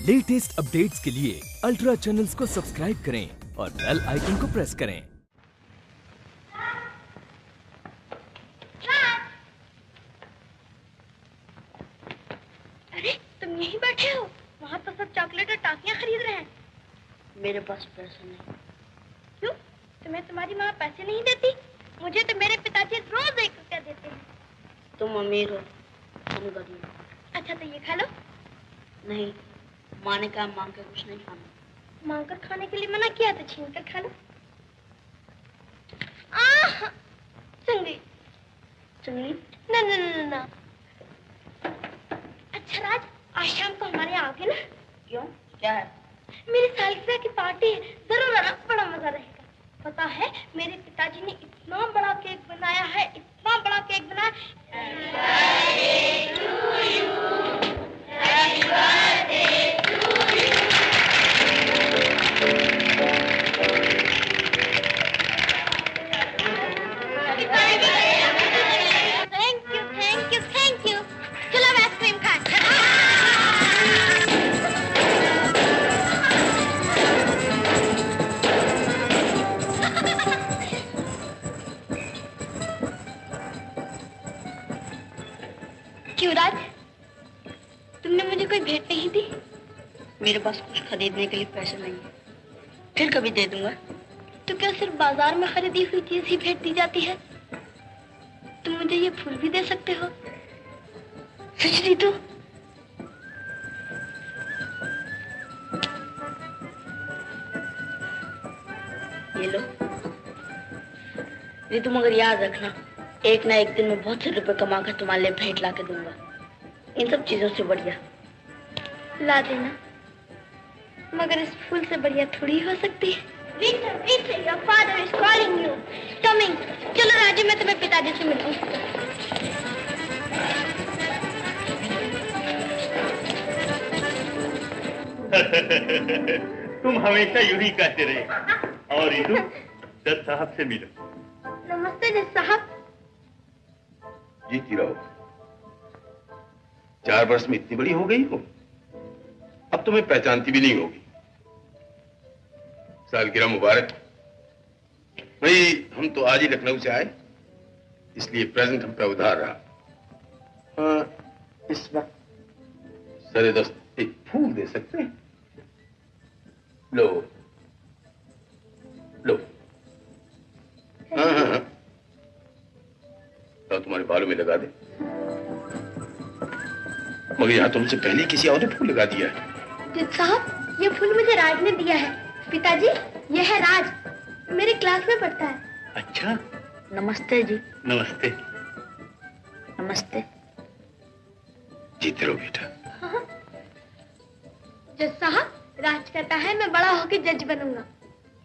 Latest updates के लिए ultra channels को सब्सक्राइब करें और बेल आइकन को प्रेस करें। अरे तुम यहीं बैठे हो? वहाँ तो सब चॉकलेट और टॉफियाँ खरीद रहे हैं। मेरे पास पैसे नहीं। क्यों? तुम्हें तुम्हारी माँ पैसे नहीं देती? मुझे तो मेरे पिताजी रोज 1 रुपया देते हैं। तुम अमीर हो, हम गरीब। अच्छा तो ये खा लो। नहीं, माँ ने कहा मांग कर कुछ नहीं खाना। मांग कर खाने के लिए मना किया तो छीन कर खा लो। चंगी चंगी? ना ना ना ना। अच्छा राज, आज शाम को हमारे यहाँ आओगे ना? क्यों, क्या है? मेरी सालगिरह की पार्टी है, जरूर आना, बड़ा मजा रहेगा। पता है मेरे पिताजी ने इतना बड़ा केक बनाया है, इतना बड़ा केक बनाया। Thank you. चलो अब आइसक्रीम खाएं। क्यों राज, तुमने मुझे कोई भेंट नहीं दी? मेरे पास कुछ खरीदने के लिए पैसे नहीं है, फिर कभी दे दूंगा। तो क्या सिर्फ बाजार में खरीदी हुई चीज ही भेंट दी जाती है? तुम मुझे ये फूल भी दे सकते हो। सच दी तो? ये लो। ये तुम अगर याद रखना, एक ना एक दिन में बहुत से रुपए कमा कर तुम्हारे लिए भेंट ला के दूंगा। इन सब चीजों से बढ़िया ला देना, मगर इस फूल से बढ़िया थोड़ी हो सकती है। Victor, your father is calling you. Coming. चलो राजू, मैं तुम्हें पिताजी से मिलूं। तुम हमेशा यूं ही कहते रहे। और इधर जज साहब से मिलो। नमस्ते जज साहब। जीती रहो। 4 वर्ष में इतनी बड़ी हो गई हो, अब तुम्हें पहचानती भी नहीं होगी। सालगिरह मुबारक। भाई हम तो आज ही लखनऊ से आए, इसलिए प्रेजेंट हम पे उधार रहा। इस वक्त सरे दस्त एक फूल दे सकते हैं? लो लो। हाँ। तो तुम्हारे बालों में लगा दे। मगर यहाँ तुमसे पहले किसी और ने फूल लगा दिया है। जज साहब, ये फूल मुझे राज ने दिया है। पिताजी, ये है राज, मेरी क्लास में पढ़ता है। अच्छा। नमस्ते जी। नमस्ते। नमस्ते। जीते रहो बेटा। हाँ। जज साहब, राज कहता है मैं बड़ा होकर जज बनूंगा।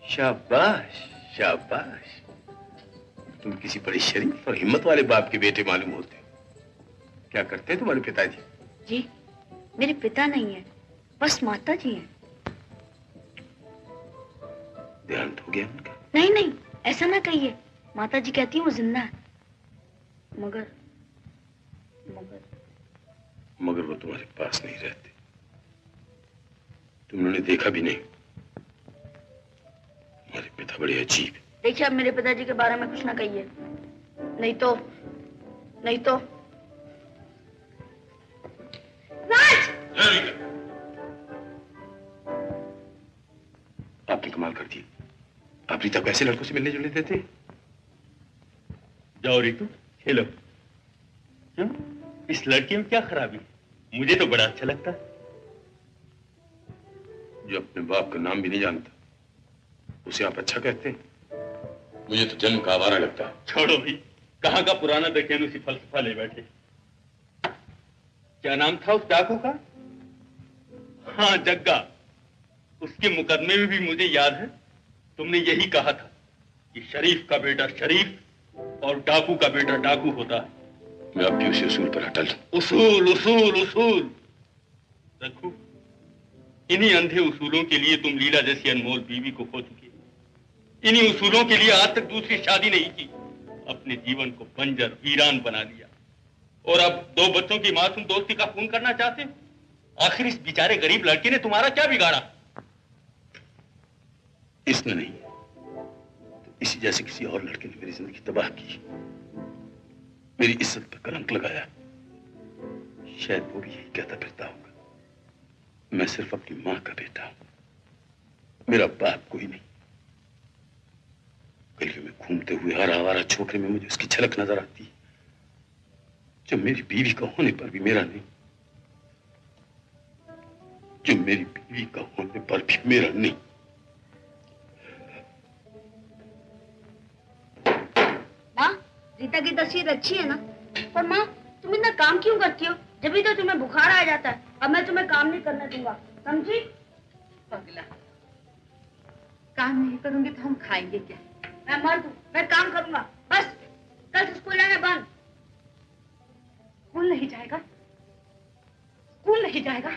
शाबाश शाबाश, तुम किसी बड़ी शरीफ और हिम्मत वाले बाप के बेटे मालूम होते हो। क्या करते हैं तुम्हारे पिताजी? जी, मेरे पिता नहीं है, बस माता जी हैं। देहांत हो गया उनका? नहीं, ऐसा ना कहिए। माता जी कहती हैं वो जिंदा है। मगर वो तुम्हारे पास नहीं रहते, तुमने उन्हें देखा भी नहीं। तुम्हारे पिता बड़े अजीब। देखिए, अब मेरे पिताजी के बारे में कुछ ना कहिए, नहीं तो राज! आपने कमाल कर दी। आप रीता को ऐसे लड़कों से मिलने जुलने देते? जाओ रितु, खेलो। क्यों, इस लड़की में क्या खराबी? मुझे तो बड़ा अच्छा लगता है। जो अपने बाप का नाम भी नहीं जानता, उसे आप अच्छा कहते हैं? मुझे तो जन्म का आवारा लगता है। छोड़ो भाई, कहाँ का पुराना दकियानूसी फलसफा ले बैठे। क्या नाम था उस डाकू का? हाँ, जग्गा। उसके मुकदमे में भी मुझे याद है, तुमने यही कहा था कि शरीफ का बेटा शरीफ और डाकू का बेटा डाकू होता है। मैं अब भी उसी उसूल पर अटल हूं। उसूल रखू। इन्हीं अंधे उसूलों के लिए तुम लीला जैसी अनमोल बीवी को खो चुकी। इन्हीं उसूलों के लिए आज तक दूसरी शादी नहीं की, अपने जीवन को बंजर वीरान बना लिया। और अब 2 बच्चों की मासूम दोस्ती का खून करना चाहते हो? आखिर इस बेचारे गरीब लड़के ने तुम्हारा क्या बिगाड़ा? इसने नहीं तो इसी जैसे किसी और लड़के ने मेरी जिंदगी तबाह की, मेरी इज्जत पर कलंक लगाया। शायद वो भी यही कहता फिरता होगा, मैं सिर्फ अपनी मां का बेटा हूं, मेरा बाप कोई नहीं। गलियों में घूमते हुए हर आवारा छोकरे में मुझे उसकी झलक नजर आती है, जो मेरी बीवी का होने पर भी मेरा नहीं, जो मेरी बीवी का होने पर भी मेरा नहीं। माँ, रीता की तस्वीर अच्छी है ना? पर माँ, तुम इतना काम क्यों करती हो? जब भी तो तुम्हें बुखार आ जाता है। अब मैं तुम्हें काम नहीं करने दूंगा, समझी? पगला, काम नहीं करूंगी तो हम खाएंगे क्या? मैं मर दूं, मैं काम करूंगा। बस कल से स्कूल आना बंद। स्कूल नहीं जाएगा? स्कूल नहीं जाएगा?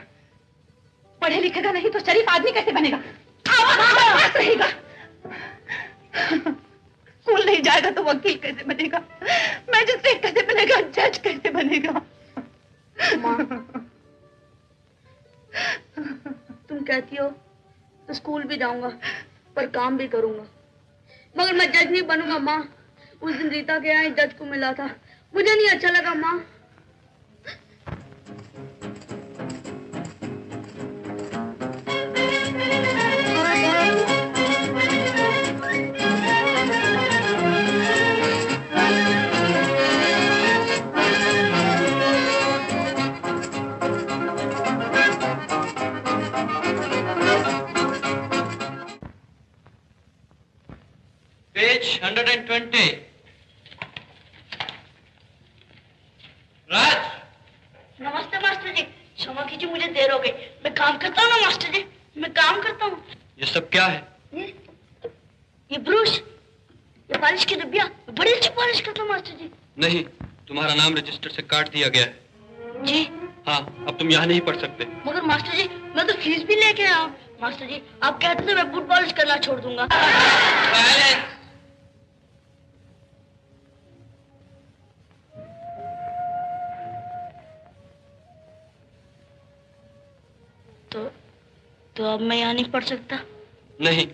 पढ़े लिखेगा नहीं तो शरीफ आदमी कैसे बनेगा? पास रहेगा। स्कूल नहीं जाएगा तो वकील कैसे बनेगा? मैजिस्ट्रेट कैसे बनेगा? जज कैसे बनेगा? माँ, तुम कहती हो तो स्कूल भी जाऊंगा पर काम भी करूंगा, मगर मैं जज नहीं बनूंगा माँ। उस दिन रीता के यहाँ जज को मिला था, मुझे नहीं अच्छा लगा माँ। पेज 120। राज। नमस्ते मास्टर जी, क्षमा कीजिए मुझे देर हो गई। मैं काम करता हूँ ना मास्टर जी, मैं काम करता हूँ। ये सब क्या है? ये ब्रश, ये पॉलिश की डिब्बिया, बड़ी अच्छी पॉलिश करता हूँ मास्टर जी। नहीं, तुम्हारा नाम रजिस्टर से काट दिया गया है। जी हाँ, अब तुम यहाँ नहीं पढ़ सकते। मगर मास्टर जी, मैं तो फीस भी लेके आया हूँ। मास्टर जी, आप कहते थे मैं बूट पॉलिश करना छोड़ दूंगा। तो अब मैं यहाँ नहीं पढ़ सकता? नहीं।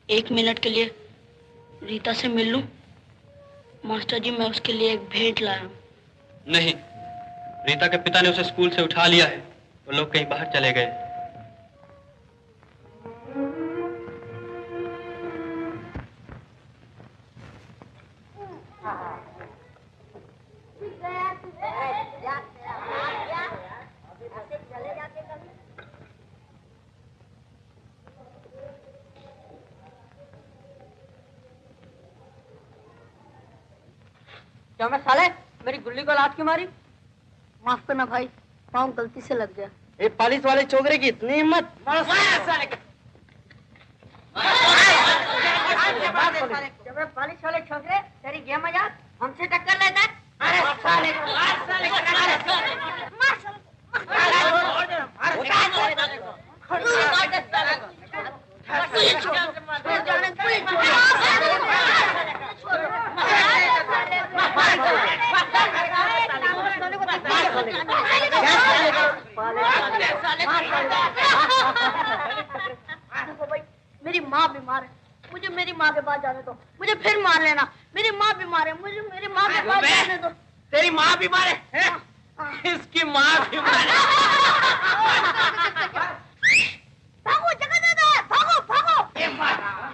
1 मिनट के लिए रीता से मिल लूं? मास्टर जी, मैं उसके लिए एक भेंट लाया हूँ। नहीं, रीता के पिता ने उसे स्कूल से उठा लिया है। वो लोग कहीं बाहर चले गए। क्या मैं साले मेरी गुल्ली को लात क्यों मारी? माफ करना भाई, पाँव गलती से लग गया। ये पालिश वाले छोकरे की इतनी हिम्मत! पालिश वाले छोकरे तेरी गेम मजाक हमसे टक्कर लेता है? अरे साले मेरी माँ बीमार है, मुझे मेरी माँ के पास जाने दो। मुझे फिर मार लेना, मेरी माँ बीमार है, मुझे मेरी माँ के पास जाने दो। तेरी माँ बीमार है? इसकी माँ बीमार है। भागो जगह दादा, भागो भागो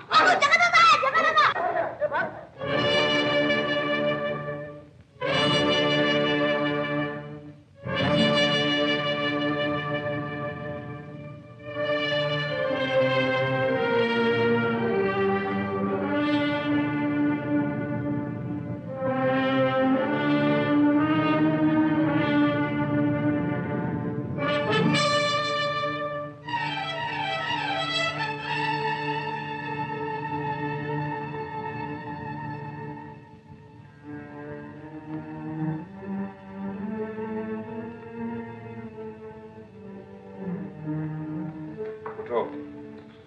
भागो जगह दादा, जगह दादा।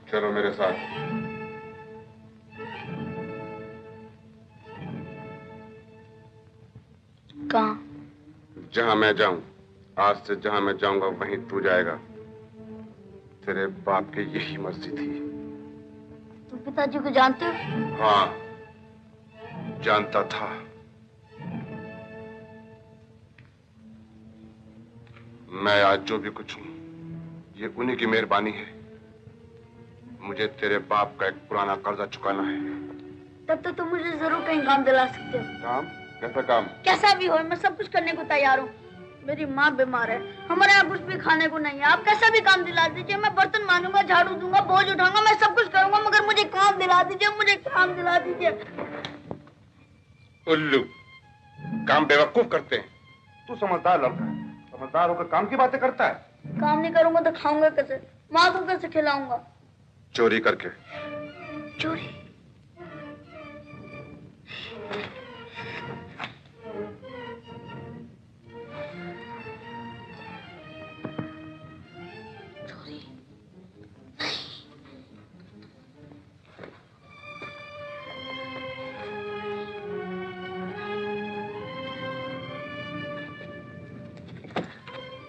चलो मेरे साथ। कहाँ? जहां मैं जाऊं। आज से जहां मैं जाऊंगा वहीं तू जाएगा। तेरे बाप की यही मर्जी थी। तुम पिताजी को जानते हो? हाँ, जानता था। मैं आज जो भी कुछ हूं, ये उन्हीं की मेहरबानी है। मुझे तेरे बाप का एक पुराना कर्जा चुकाना है। तब तो तुम मुझे जरूर कहीं काम दिला सकते हो। काम? कैसा काम? कैसा भी हो, मैं सब कुछ करने को तैयार हूँ। मेरी माँ बीमार है, हमारे यहाँ कुछ भी खाने को नहीं है। आप कैसा भी काम दिला दीजिए, मैं बर्तन मांजूंगा, झाड़ू दूंगा, बोझ उठाऊंगा, मैं सब कुछ करूंगा, मगर मुझे काम दिला दीजिए, मुझे काम दिला दीजिए। उल्लू, काम बेवकूफ करते हैं। तू समझदार लड़का है, समझदार होकर काम की बातें करता है। काम नहीं करूंगा तो खाऊंगा कैसे? माँ को कैसे खिलाऊंगा? चोरी करके। चोरी?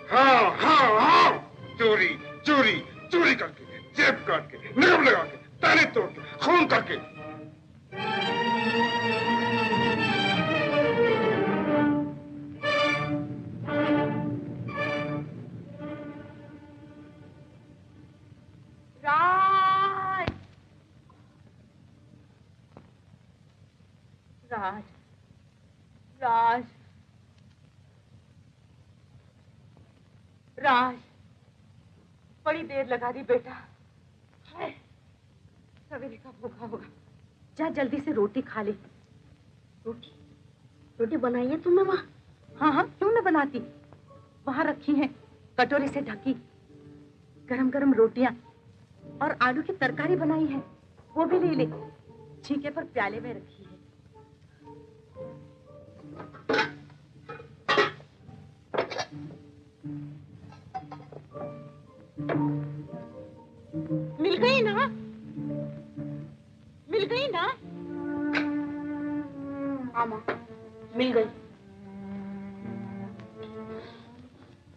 हाँ हाँ हाँ, चोरी चोरी चोरी करके, जेब काट के, नकब लगा के, ताने तोड़ के, खून करके। राज, राज, राज, राज, बड़ी देर लगा दी बेटा। सवेरे का भूखा होगा, जा जल्दी से रोटी खा ले। रोटी? रोटी बनाई है तुमने माँ? हाँ हाँ, क्यों न बनाती, वहां रखी हैं कटोरे से ढकी गरम गरम रोटियां और आलू की तरकारी बनाई है, वो भी ले ले, छीके पर प्याले में रखी है। मिल गई ना? मिल गई ना? हाँ माँ, मिल गई।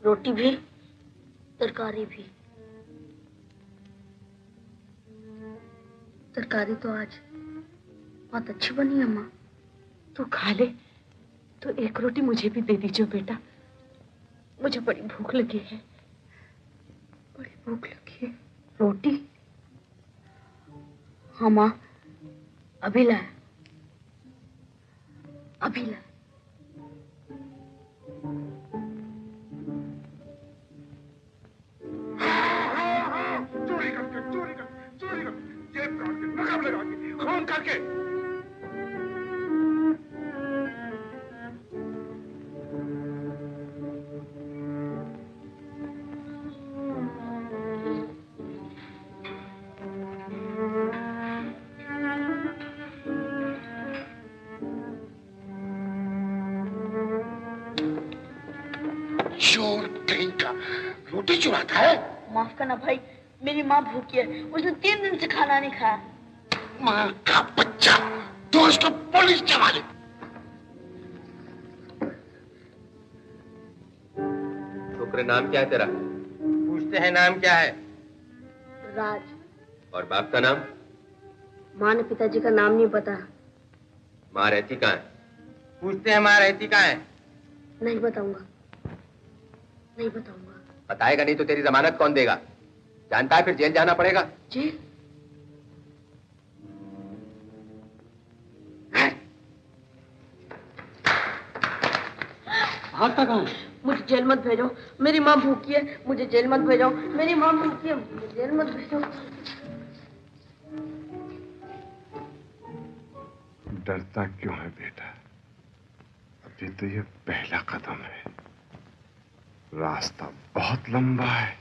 रोटी भी, तरकारी भी। तरकारी तो आज बहुत अच्छी बनी है माँ। तू खा ले, तो एक रोटी मुझे भी दे दीजिए बेटा, मुझे बड़ी भूख लगी है, बड़ी भूख लगी है। रोटी? हाँ माँ, अभी लाए, अभी लाए। चोरी करके, चोरी करके, चोरी करके, जेब काट के, नकब लगा के, खून करके। चोर कहीं का, रोटी चुराता है। माफ करना भाई, मेरी माँ भूखी है, उसने 3 दिन से खाना नहीं खाया। माँ का बच्चा, तो उसको पुलिस जमा ले। छोकरे, नाम क्या है तेरा? पूछते हैं नाम क्या है? राज। और बाप का नाम? माँ ने पिताजी का नाम नहीं बताया। माँ रहती कहाँ है? पूछते हैं माँ रहती कहाँ है? नहीं बताऊंगा, नहीं बताऊंगा। बताएगा नहीं तो तेरी जमानत कौन देगा? जानता है फिर जेल जाना पड़ेगा। जेल? भागता कहाँ है? मुझे जेल मत भेजो, मेरी माँ भूखी है, मुझे जेल मत भेजो, मेरी माँ भूखी है, मुझे जेल मत भेजो। डरता क्यों है बेटा? अभी तो ये पहला कदम है, रास्ता बहुत लंबा है।